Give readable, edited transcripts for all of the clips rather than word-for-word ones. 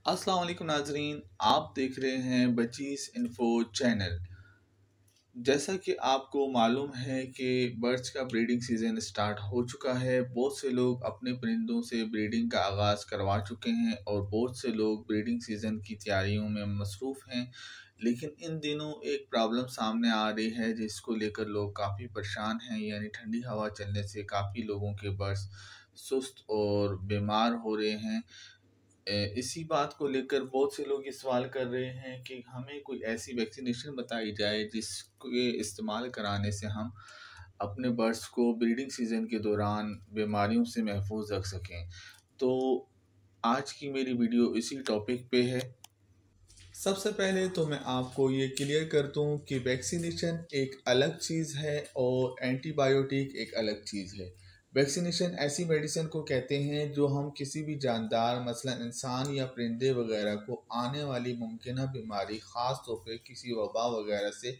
अस्सलाम वालेकुम नाजरीन, आप देख रहे हैं बचीस इन्फो चैनल। जैसा कि आपको मालूम है कि बर्ड्स का ब्रीडिंग सीज़न स्टार्ट हो चुका है। बहुत से लोग अपने परिंदों से ब्रीडिंग का आगाज़ करवा चुके हैं और बहुत से लोग ब्रीडिंग सीज़न की तैयारियों में मसरूफ़ हैं। लेकिन इन दिनों एक प्रॉब्लम सामने आ रही है जिसको लेकर लोग काफ़ी परेशान हैं, यानी ठंडी हवा चलने से काफ़ी लोगों के बर्ड्स सुस्त और बीमार हो रहे हैं। इसी बात को लेकर बहुत से लोग ये सवाल कर रहे हैं कि हमें कोई ऐसी वैक्सीनेशन बताई जाए जिसके इस्तेमाल कराने से हम अपने बर्ड्स को ब्रीडिंग सीज़न के दौरान बीमारियों से महफूज रख सकें। तो आज की मेरी वीडियो इसी टॉपिक पे है। सबसे पहले तो मैं आपको ये क्लियर कर दूं कि वैक्सीनेशन एक अलग चीज़ है और एंटीबायोटिक एक अलग चीज़ है। वैक्सीनेशन ऐसी मेडिसिन को कहते हैं जो हम किसी भी जानदार मसलन इंसान या परिंदे वगैरह को आने वाली मुमकिन बीमारी, ख़ास तौर पे किसी वबा वगैरह से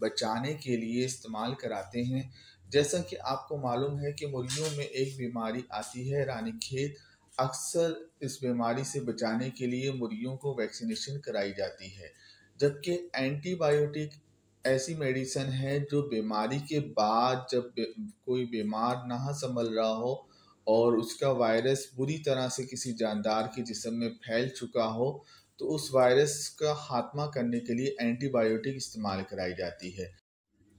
बचाने के लिए इस्तेमाल कराते हैं। जैसा कि आपको मालूम है कि मुर्गियों में एक बीमारी आती है रानीखेत। अक्सर इस बीमारी से बचाने के लिए मुर्गियों को वैक्सीनेशन कराई जाती है, जबकि एंटीबायोटिक ऐसी मेडिसिन है जो बीमारी के बाद जब कोई बीमार ना संभल रहा हो और उसका वायरस बुरी तरह से किसी जानदार के जिस्म में फैल चुका हो, तो उस वायरस का खात्मा करने के लिए एंटीबायोटिक इस्तेमाल कराई जाती है।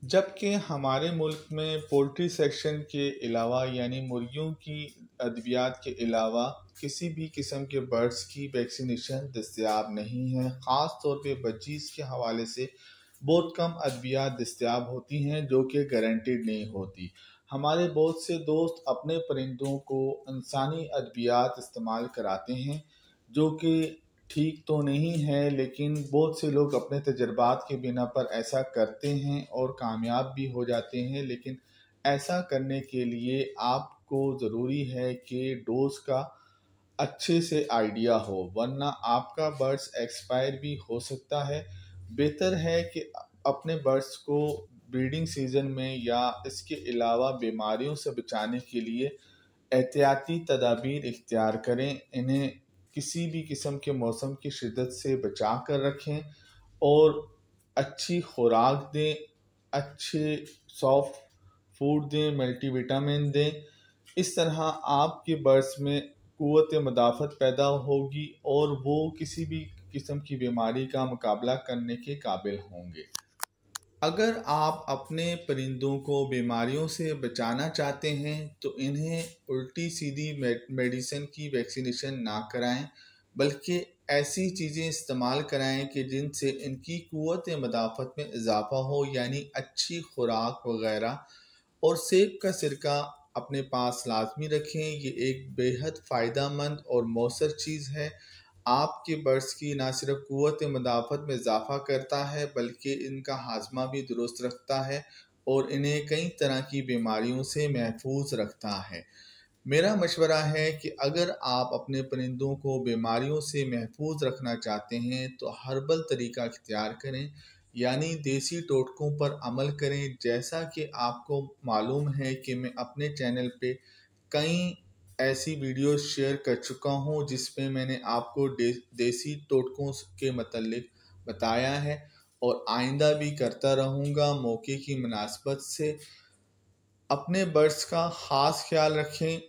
जबकि हमारे मुल्क में पोल्ट्री सेक्शन के अलावा यानी मुर्गियों की अद्वियात के अलावा किसी भी किस्म के बर्ड्स की वैक्सीनेशन दस्तयाब नहीं है। ख़ास तौर पे बचीज़ के हवाले से बहुत कम अद्वियात दस्तयाब होती हैं जो कि गारंटीड नहीं होती। हमारे बहुत से दोस्त अपने परिंदों को इंसानी अद्वियात इस्तेमाल कराते हैं जो कि ठीक तो नहीं है, लेकिन बहुत से लोग अपने तजर्बात के बिना पर ऐसा करते हैं और कामयाब भी हो जाते हैं। लेकिन ऐसा करने के लिए आपको ज़रूरी है कि डोज का अच्छे से आइडिया हो, वरना आपका बर्ड्स एक्सपायर भी हो सकता है। बेहतर है कि अपने बर्ड्स को ब्रीडिंग सीज़न में या इसके अलावा बीमारियों से बचाने के लिए एहतियाती तदाबीर इख्तियार करें। इन्हें किसी भी किस्म के मौसम की शिद्दत से बचा कर रखें और अच्छी खुराक दें, अच्छे सॉफ्ट फूड दें, मल्टीविटामिन दें। इस तरह आपके बर्ड्स में क़ुव्वत मदाफ़त पैदा होगी और वो किसी भी किस्म की बीमारी का मुकाबला करने के काबिल होंगे। अगर आप अपने परिंदों को बीमारियों से बचाना चाहते हैं तो इन्हें उल्टी सीधी मेडिसिन की वैक्सीनेशन ना कराएं, बल्कि ऐसी चीज़ें इस्तेमाल कराएं कि जिनसे इनकी क़ुव्वत मदाफ़त में इजाफ़ा हो, यानी अच्छी खुराक वगैरह। और सेब का सिरका अपने पास लाजमी रखें। ये एक बेहद फ़ायदा मंद और मौसर चीज़ है। आपके बर्ड्स की ना सिर्फ क़ुव्वत मदाफ़त में इजाफ़ा करता है बल्कि इनका हाजमा भी दुरुस्त रखता है और इन्हें कई तरह की बीमारियों से महफूज रखता है। मेरा मशवरा है कि अगर आप अपने परिंदों को बीमारियों से महफूज रखना चाहते हैं तो हर्बल तरीका इख्तियार करें, यानी देसी टोटकों पर अमल करें। जैसा कि आपको मालूम है कि मैं अपने चैनल पे कई ऐसी वीडियोस शेयर कर चुका हूँ जिसमें मैंने आपको देसी टोटकों के मतलब बताया है और आइंदा भी करता रहूँगा। मौके की मुनासबत से अपने बर्ड्स का ख़ास ख्याल रखें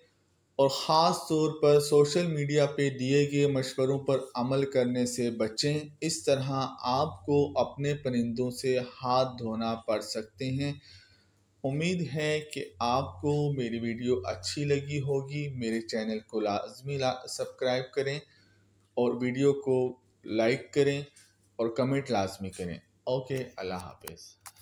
और ख़ास तौर पर सोशल मीडिया पे दिए गए मशवरों पर अमल करने से बचें। इस तरह आपको अपने परिंदों से हाथ धोना पड़ सकते हैं। उम्मीद है कि आपको मेरी वीडियो अच्छी लगी होगी। मेरे चैनल को लाजमी सब्सक्राइब करें और वीडियो को लाइक करें और कमेंट लाजमी करें। ओके, अल्लाह हाफ़िज़।